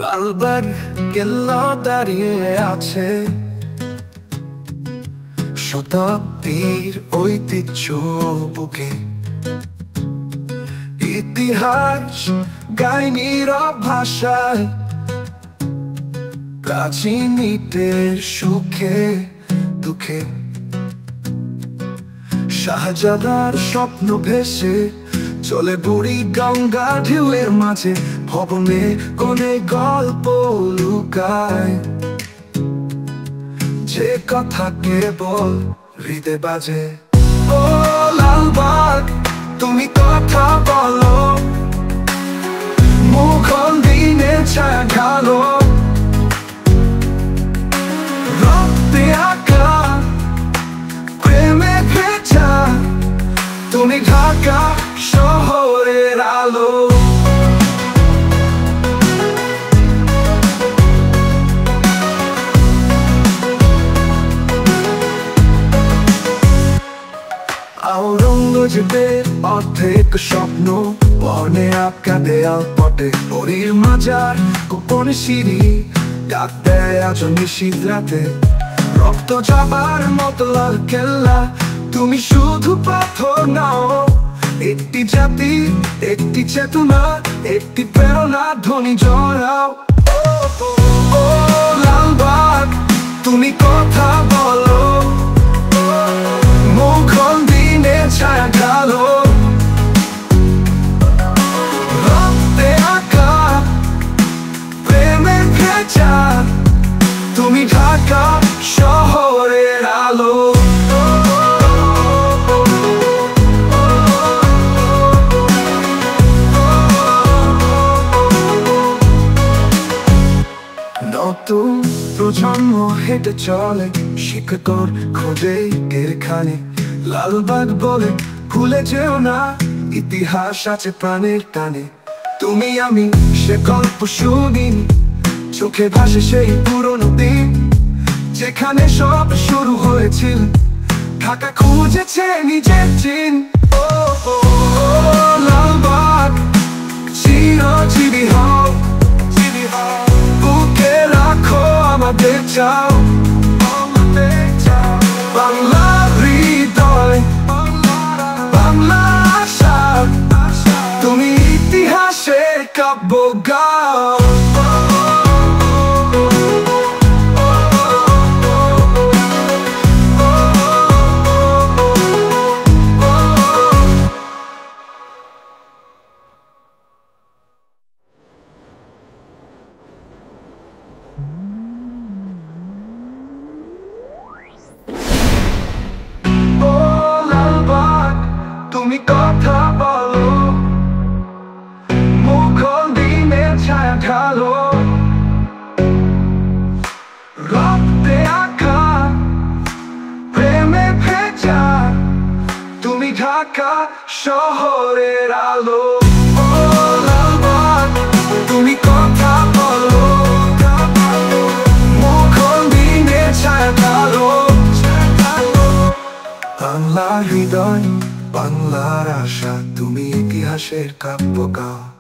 লালবাগ কেল্লা দাঁড়িয়ে আছে শতাব্দীর ঐতিহ্য বুকে। ইতিহাস গায় নীরব ভাষায়, প্রাচীন ইটের সুখে দুঃখে। শাহজাদার স্বপ্ন ভেসে চলে বুড়ি গঙ্গা ঢেউয়ের মাঝে। ভবনে কোনে গল্প লুকায়, যে কথা কেবল হৃদে বাজে। ও লালবাগ তুমি কথা বলো, মুঘল দিনে ছায়া ঢালো। রক্তে আঁকা প্রেমে ভেজা, তুমি ঢাকা শহরের আলো। আওরঙ্গজেবের অর্ধেক স্বপ্ন বনে আঁকা দেয়াল পটে। হরির মাজার গোপন সিঁড়ি ডাক দেয় আজ নিশীথ রাতে। রক্ত জবার মতো লাল কেল্লা, তুমি শুধু পাথর নাও। একটি জাতি, একটি চেতনা, একটি প্রেরণা ধ্বনি জড়াও। ও লালবাগ তুমি কথা বলো, মুঘল দিনে ছায়া ঢালো। রক্তে আঁকা প্রেমে ভেজা, তুমি ঢাকা শহরের আলো। নতুন প্রজন্ম হেঁটে চলে শিক্ষকর খোঁজে এখানে। লালবাগ বলে ভুলে যেও না, ইতিহাস আছে প্রাণের টানে। তুমি আমি সে গল্প শুনি, চোখে ভাসে সেই পুরনো দিন, যেখানে সব শুরু হয়েছিল। ঢাকা খুঁজেছে নিজের চিন। ও লালবাগ চিরজীবী হও, বুকে রাখো আমাদের চাও। বাংলার হৃদয়, বাংলার আশা, তুমি ইতিহাসের কাব্য গাও। তুমি কথা বলো, মুঘল দিনে ছায়া ঢালো। রক্তে আঁকা প্রেমে ভেজা, তুমি ঢাকা শহরের আলো। ও লালবাগ তুমি কথা বলো, মুঘল দিনে ছায়া ঢালো। বাংলার হৃদয়, বাংলার আশা, তুমি ইতিহাসের কাব্য গাও।